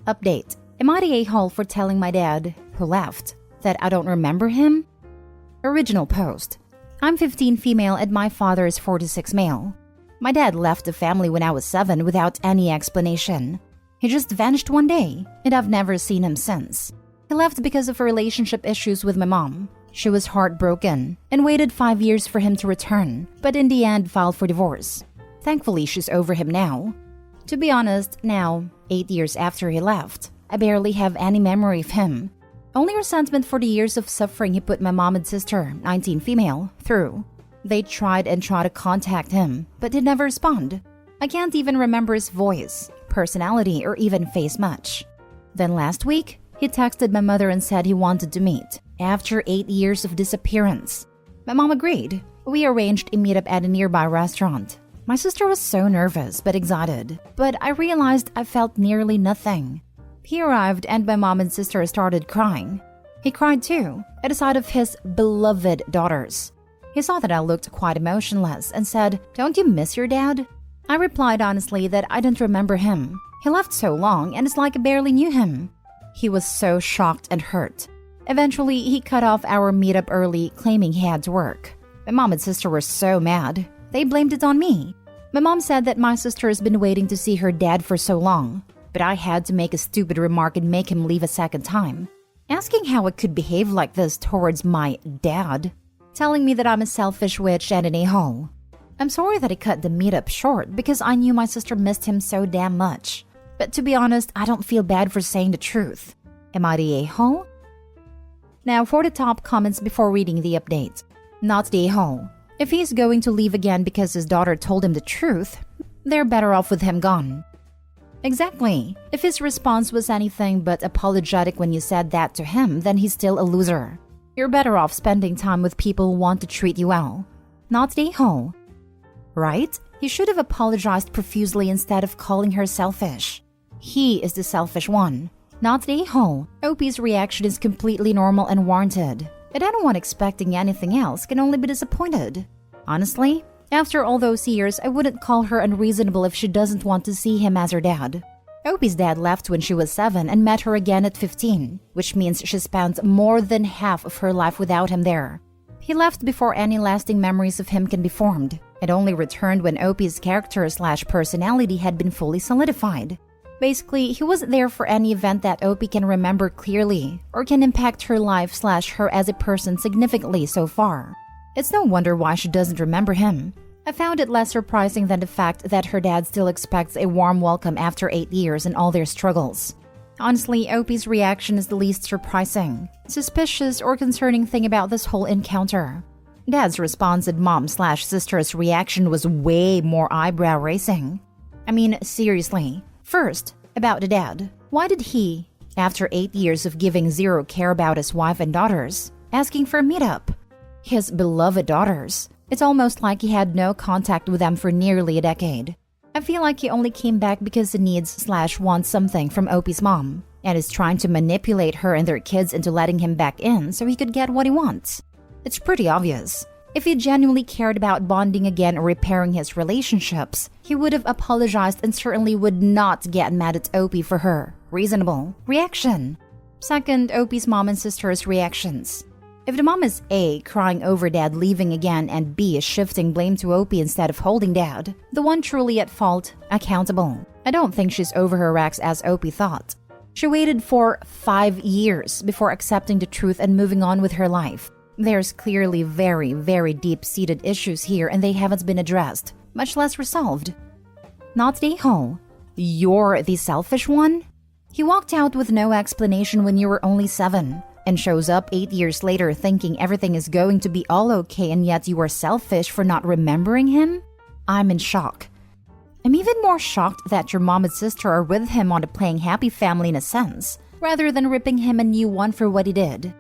Update. Am I the a-hole for telling my dad, who left, that I don't remember him? Original post. I'm 15 female and my father is 46 male. My dad left the family when I was 7 without any explanation. He just vanished one day, and I've never seen him since. He left because of relationship issues with my mom. She was heartbroken and waited 5 years for him to return, but in the end filed for divorce. Thankfully, she's over him now. To be honest, now, 8 years after he left, I barely have any memory of him. Only resentment for the years of suffering he put my mom and sister, 19 female, through. They tried to contact him, but did never respond. I can't even remember his voice, personality, or even face much. Then last week, he texted my mother and said he wanted to meet, after 8 years of disappearance. My mom agreed. We arranged a meetup at a nearby restaurant. My sister was so nervous but excited, but I realized I felt nearly nothing. He arrived and my mom and sister started crying. He cried too, at the sight of his beloved daughters. He saw that I looked quite emotionless and said, "Don't you miss your dad?" I replied honestly that I didn't remember him. He left so long and it's like I barely knew him. He was so shocked and hurt. Eventually, he cut off our meetup early, claiming he had to work. My mom and sister were so mad. They blamed it on me. My mom said that my sister has been waiting to see her dad for so long, but I had to make a stupid remark and make him leave a second time, asking how I could behave like this towards my dad, telling me that I'm a selfish witch and an a-hole. I'm sorry that I cut the meetup short because I knew my sister missed him so damn much. But to be honest, I don't feel bad for saying the truth. Am I the a-hole? Now for the top comments before reading the update. Not the a-hole. If he's going to leave again because his daughter told him the truth, they're better off with him gone. Exactly. If his response was anything but apologetic when you said that to him, then he's still a loser. You're better off spending time with people who want to treat you well. Not the a-hole. Right? He should have apologized profusely instead of calling her selfish. He is the selfish one, not the a-hole. OP's reaction is completely normal and warranted. And anyone expecting anything else can only be disappointed. Honestly, after all those years, I wouldn't call her unreasonable if she doesn't want to see him as her dad. OP's dad left when she was 7 and met her again at 15, which means she spent more than half of her life without him there. He left before any lasting memories of him can be formed, and only returned when OP's character/personality had been fully solidified. Basically, he wasn't there for any event that OP can remember clearly or can impact her life/her as a person significantly so far. It's no wonder why she doesn't remember him. I found it less surprising than the fact that her dad still expects a warm welcome after 8 years and all their struggles. Honestly, OP's reaction is the least surprising, suspicious, or concerning thing about this whole encounter. Dad's response and mom/sister's reaction was way more eyebrow-raising. I mean, seriously. First, about the dad. Why did he, after 8 years of giving zero care about his wife and daughters, asking for a meetup? His beloved daughters. It's almost like he had no contact with them for nearly a decade. I feel like he only came back because he needs/wants something from OP's mom, and is trying to manipulate her and their kids into letting him back in so he could get what he wants. It's pretty obvious. If he genuinely cared about bonding again or repairing his relationships, he would have apologized and certainly would not get mad at OP for her reasonable reaction. Second, OP's mom and sister's reactions. If the mom is A, crying over dad leaving again, and B, is shifting blame to OP instead of holding dad, the one truly at fault, accountable. I don't think she's over her racks as OP thought. She waited for 5 years before accepting the truth and moving on with her life. There's clearly very, very deep-seated issues here and they haven't been addressed, much less resolved. Not the a-hole. You're the selfish one? He walked out with no explanation when you were only 7, and shows up 8 years later thinking everything is going to be all okay and yet you are selfish for not remembering him? I'm in shock. I'm even more shocked that your mom and sister are with him on the playing happy family in a sense, rather than ripping him a new one for what he did.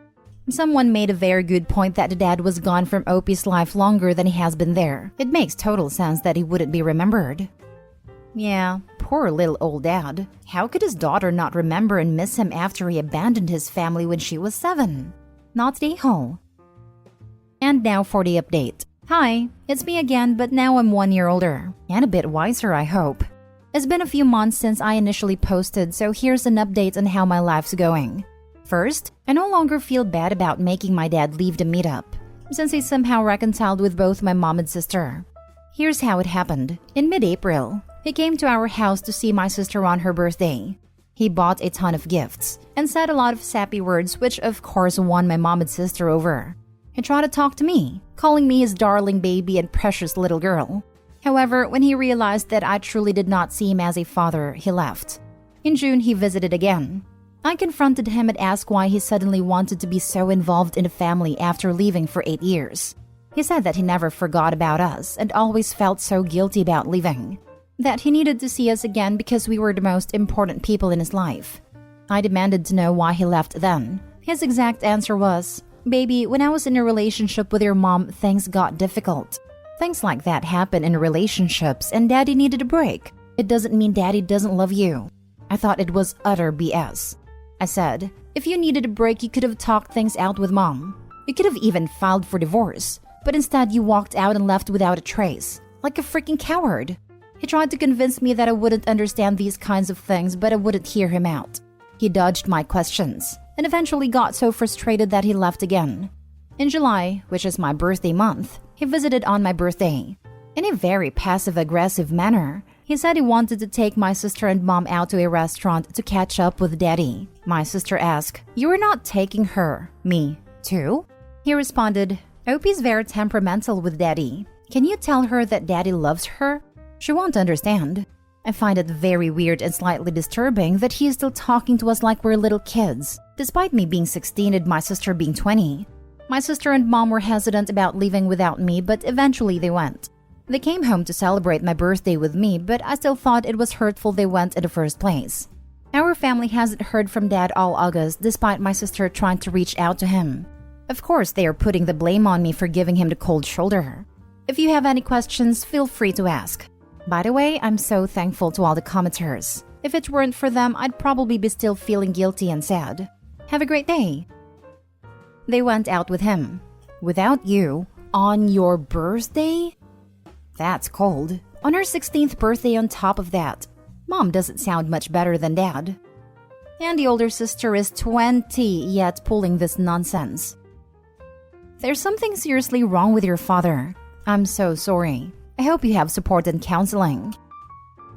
Someone made a very good point that the dad was gone from OP's life longer than he has been there. It makes total sense that he wouldn't be remembered. Yeah, poor little old dad. How could his daughter not remember and miss him after he abandoned his family when she was 7? Not the a-hole. And now for the update. Hi, it's me again, but now I'm 1 year older. And a bit wiser, I hope. It's been a few months since I initially posted, so here's an update on how my life's going. First, I no longer feel bad about making my dad leave the meetup, since he somehow reconciled with both my mom and sister. Here's how it happened. In mid-April, he came to our house to see my sister on her birthday. He bought a ton of gifts and said a lot of sappy words, which of course won my mom and sister over. He tried to talk to me, calling me his darling baby and precious little girl. However, when he realized that I truly did not see him as a father, he left. In June, he visited again. I confronted him and asked why he suddenly wanted to be so involved in the family after leaving for 8 years. He said that he never forgot about us and always felt so guilty about leaving, that he needed to see us again because we were the most important people in his life. I demanded to know why he left then. His exact answer was, "Baby, when I was in a relationship with your mom, things got difficult. Things like that happen in relationships and Daddy needed a break. It doesn't mean Daddy doesn't love you." I thought it was utter BS. I said, "If you needed a break, you could have talked things out with Mom. You could have even filed for divorce. But instead, you walked out and left without a trace, like a freaking coward." He tried to convince me that I wouldn't understand these kinds of things, but I wouldn't hear him out. He dodged my questions and eventually got so frustrated that he left again. In July, which is my birthday month, he visited on my birthday. In a very passive-aggressive manner, he said he wanted to take my sister and mom out to a restaurant to catch up with Daddy. My sister asked, "You are not taking her, me, too?" He responded, "Opie's very temperamental with Daddy. Can you tell her that Daddy loves her? She won't understand." I find it very weird and slightly disturbing that he is still talking to us like we're little kids, despite me being 16 and my sister being 20. My sister and mom were hesitant about leaving without me, but eventually they went. They came home to celebrate my birthday with me, but I still thought it was hurtful they went in the first place. Our family hasn't heard from Dad all August, despite my sister trying to reach out to him. Of course, they are putting the blame on me for giving him the cold shoulder. If you have any questions, feel free to ask. By the way, I'm so thankful to all the commenters. If it weren't for them, I'd probably be still feeling guilty and sad. Have a great day. They went out with him. Without you? On your birthday? That's cold. On her 16th birthday on top of that. Mom doesn't sound much better than Dad. And the older sister is 20 yet pulling this nonsense. There's something seriously wrong with your father. I'm so sorry. I hope you have support and counseling.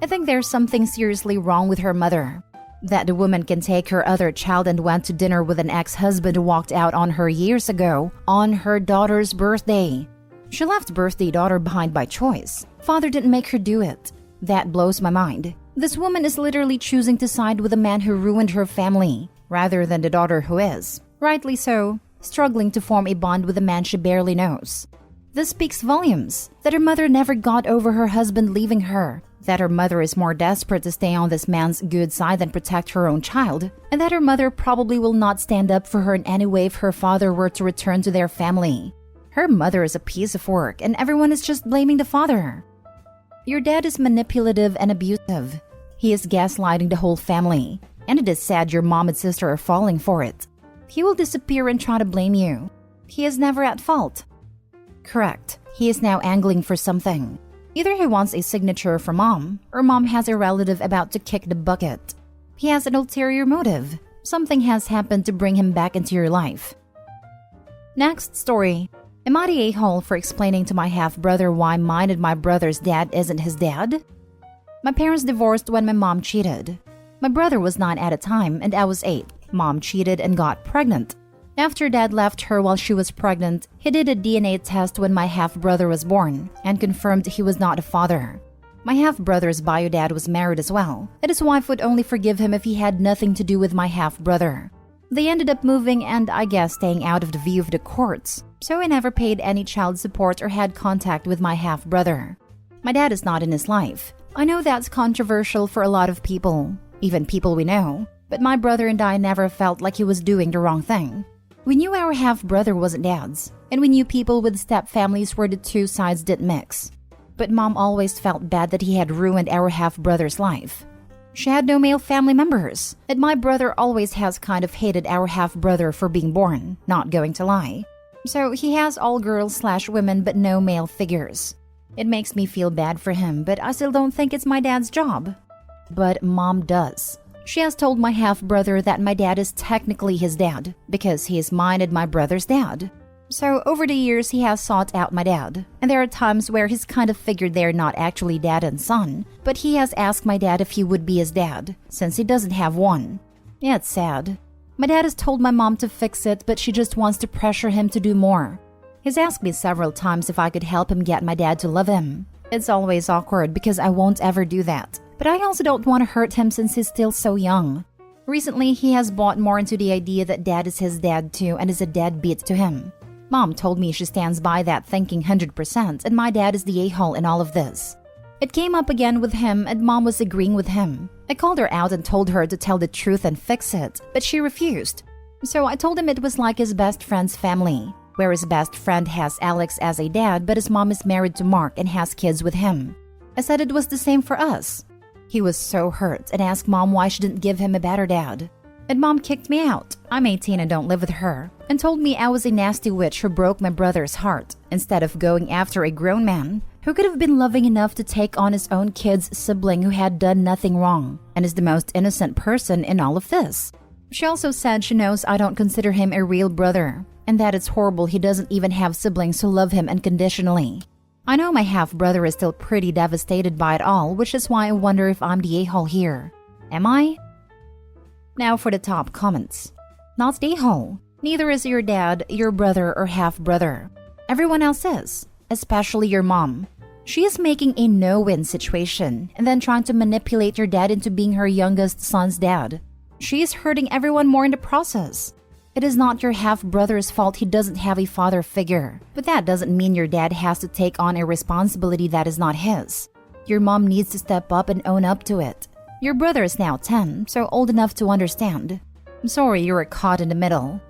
I think there's something seriously wrong with her mother. That the woman can take her other child and went to dinner with an ex-husband who walked out on her years ago on her daughter's birthday. She left birthday daughter behind by choice. Father didn't make her do it. That blows my mind. This woman is literally choosing to side with a man who ruined her family, rather than the daughter who is, rightly so, struggling to form a bond with a man she barely knows. This speaks volumes, that her mother never got over her husband leaving her, that her mother is more desperate to stay on this man's good side than protect her own child, and that her mother probably will not stand up for her in any way if her father were to return to their family. Her mother is a piece of work, and everyone is just blaming the father. Your dad is manipulative and abusive. He is gaslighting the whole family, and it is sad your mom and sister are falling for it. He will disappear and try to blame you. He is never at fault. Correct. He is now angling for something. Either he wants a signature from Mom, or Mom has a relative about to kick the bucket. He has an ulterior motive. Something has happened to bring him back into your life. Next story. Am I the a-hole for explaining to my half-brother why mine and my brother's dad isn't his dad? My parents divorced when my mom cheated. My brother was 9 at a time and I was 8. Mom cheated and got pregnant. After Dad left her while she was pregnant, he did a DNA test when my half-brother was born and confirmed he was not a father. My half-brother's bio dad was married as well, and his wife would only forgive him if he had nothing to do with my half-brother. They ended up moving and I guess staying out of the view of the courts, so I never paid any child support or had contact with my half-brother. My dad is not in his life. I know that's controversial for a lot of people, even people we know, but my brother and I never felt like he was doing the wrong thing. We knew our half-brother wasn't Dad's, and we knew people with step-families where the two sides didn't mix. But Mom always felt bad that he had ruined our half-brother's life. She had no male family members, and my brother always has kind of hated our half-brother for being born, not going to lie. So he has all girls/women but no male figures. It makes me feel bad for him, but I still don't think it's my dad's job. but Mom does. She has told my half-brother that my dad is technically his dad because he is mine and my brother's dad. So over the years, he has sought out my dad, and there are times where he's kind of figured they're not actually dad and son, but he has asked my dad if he would be his dad, since he doesn't have one. Yeah, it's sad. My dad has told my mom to fix it, but she just wants to pressure him to do more. He's asked me several times if I could help him get my dad to love him. It's always awkward because I won't ever do that, but I also don't want to hurt him since he's still so young. Recently, he has bought more into the idea that dad is his dad too and is a deadbeat to him. Mom told me she stands by that thinking 100%, and my dad is the a-hole in all of this. It came up again with him, and Mom was agreeing with him. I called her out and told her to tell the truth and fix it, but she refused. So I told him it was like his best friend's family, where his best friend has Alex as a dad, but his mom is married to Mark and has kids with him. I said it was the same for us. He was so hurt and asked Mom why she didn't give him a better dad. And Mom kicked me out. I'm 18 and don't live with her, and told me I was a nasty witch who broke my brother's heart, instead of going after a grown man who could have been loving enough to take on his own kid's sibling who had done nothing wrong and is the most innocent person in all of this. She also said she knows I don't consider him a real brother, and that it's horrible he doesn't even have siblings who love him unconditionally. I know my half-brother is still pretty devastated by it all, which is why I wonder if I'm the a-hole here. Am I? Now for the top comments. Not the a-hole. Neither is your dad, your brother, or half-brother. Everyone else is, especially your mom. She is making a no-win situation and then trying to manipulate your dad into being her youngest son's dad. She is hurting everyone more in the process. It is not your half-brother's fault he doesn't have a father figure, but that doesn't mean your dad has to take on a responsibility that is not his. Your mom needs to step up and own up to it. Your brother is now 10, so old enough to understand. I'm sorry you were caught in the middle.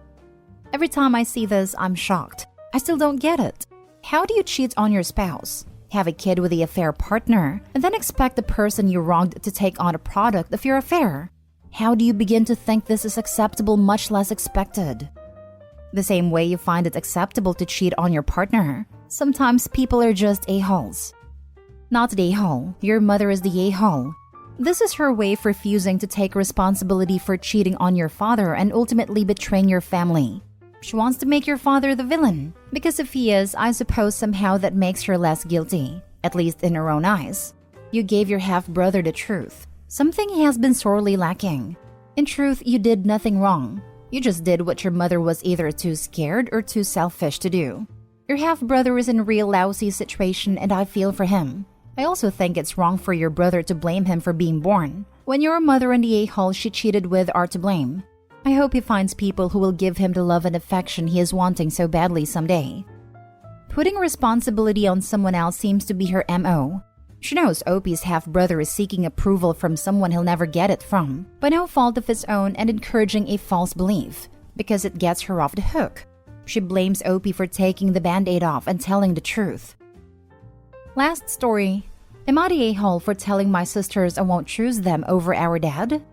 Every time I see this, I'm shocked. I still don't get it. How do you cheat on your spouse, have a kid with the affair partner, and then expect the person you wronged to take on a product of your affair? How do you begin to think this is acceptable, much less expected? The same way you find it acceptable to cheat on your partner, sometimes people are just a-holes. Not the a-hole, your mother is the a-hole. This is her way of refusing to take responsibility for cheating on your father and ultimately betraying your family. She wants to make your father the villain, because if he is, I suppose somehow that makes her less guilty, at least in her own eyes. You gave your half-brother the truth, something he has been sorely lacking. In truth, you did nothing wrong. You just did what your mother was either too scared or too selfish to do. Your half-brother is in a real lousy situation and I feel for him. I also think it's wrong for your brother to blame him for being born, when your mother and the a-hole she cheated with are to blame. I hope he finds people who will give him the love and affection he is wanting so badly someday. Putting responsibility on someone else seems to be her MO. She knows Opie's half-brother is seeking approval from someone he'll never get it from, by no fault of his own and encouraging a false belief, because it gets her off the hook. She blames Opie for taking the band-aid off and telling the truth. Last story. Am I the a-hole for telling my sisters I won't choose them over our dad?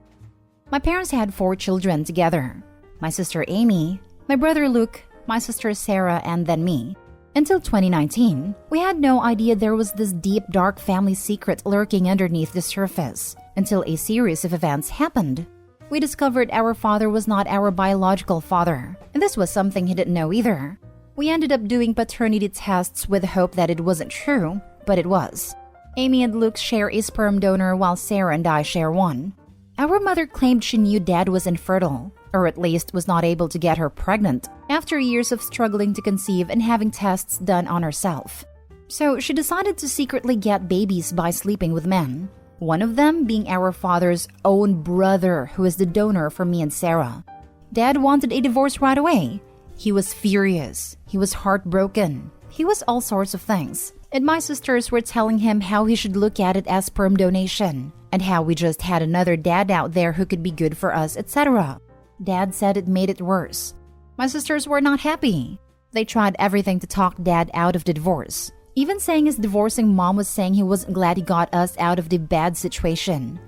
My parents had 4 children together. My sister Amy, my brother Luke, my sister Sarah, and then me. Until 2019, we had no idea there was this deep, dark family secret lurking underneath the surface, until a series of events happened. We discovered our father was not our biological father, and this was something he didn't know either. We ended up doing paternity tests with the hope that it wasn't true, but it was. Amy and Luke share a sperm donor while Sarah and I share one. Our mother claimed she knew Dad was infertile, or at least was not able to get her pregnant, after years of struggling to conceive and having tests done on herself. So she decided to secretly get babies by sleeping with men, one of them being our father's own brother, who is the donor for me and Sarah. Dad wanted a divorce right away. He was furious. He was heartbroken. He was all sorts of things. And my sisters were telling him how he should look at it as sperm donation, and how we just had another dad out there who could be good for us, etc. Dad said it made it worse. My sisters were not happy. They tried everything to talk Dad out of the divorce, even saying his divorcing mom was saying he wasn't glad he got us out of the bad situation.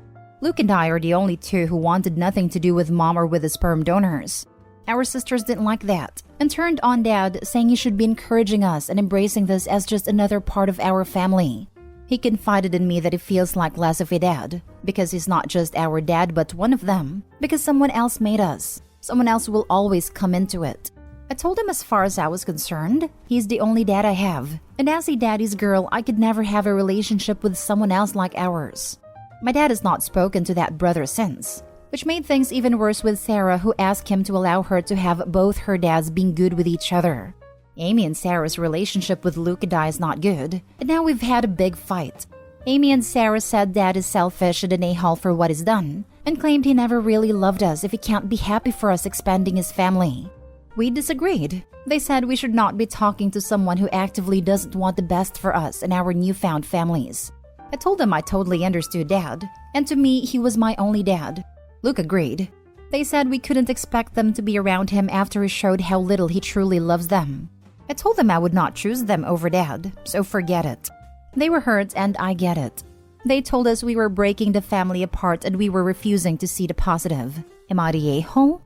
Luke and I are the only 2 who wanted nothing to do with Mom or with the sperm donors. Our sisters didn't like that and turned on Dad, saying he should be encouraging us and embracing this as just another part of our family. He confided in me that he feels like less of a dad because he's not just our dad but one of them, because someone else made us. Someone else will always come into it. I told him as far as I was concerned, he's the only dad I have, and as a daddy's girl, I could never have a relationship with someone else like ours. My dad has not spoken to that brother since, which made things even worse with Sarah, who asked him to allow her to have both her dads being good with each other. Amy and Sarah's relationship with Luca is not good, and now we've had a big fight. Amy and Sarah said Dad is selfish and an a-hole for what he's done, and claimed he never really loved us if he can't be happy for us expanding his family. We disagreed. They said we should not be talking to someone who actively doesn't want the best for us and our newfound families. I told them I totally understood Dad, and to me, he was my only dad. Luke agreed. They said we couldn't expect them to be around him after he showed how little he truly loves them. I told them I would not choose them over Dad, so forget it. They were hurt and I get it. They told us we were breaking the family apart and we were refusing to see the positive. Am I the a-hole?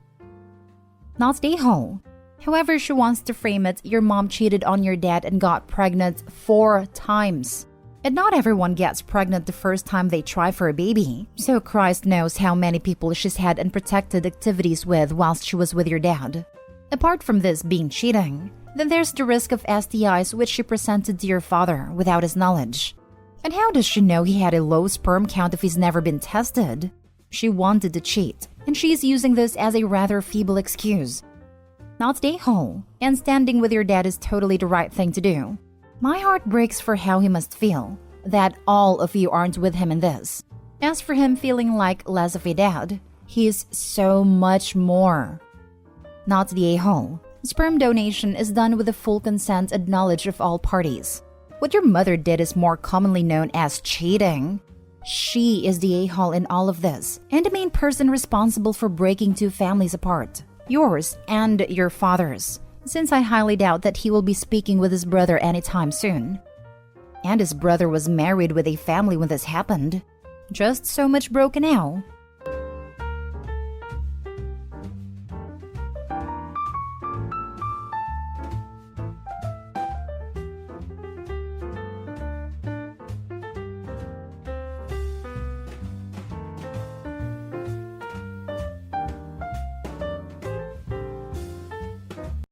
Not the a-hole. However she wants to frame it, your mom cheated on your dad and got pregnant 4 times. And not everyone gets pregnant the first time they try for a baby. So Christ knows how many people she's had unprotected activities with whilst she was with your dad. Apart from this being cheating, then there's the risk of STIs which she presented to your father without his knowledge. And how does she know he had a low sperm count if he's never been tested? She wanted to cheat, and she's using this as a rather feeble excuse. Not the a-hole, and standing with your dad is totally the right thing to do. My heart breaks for how he must feel, that all of you aren't with him in this. As for him feeling like less of a dad, he is so much more. Not the a-hole. Sperm donation is done with the full consent and knowledge of all parties. What your mother did is more commonly known as cheating. She is the a-hole in all of this, and the main person responsible for breaking 2 families apart. Yours and your father's, since I highly doubt that he will be speaking with his brother anytime soon. And his brother was married with a family when this happened. Just so much broken now.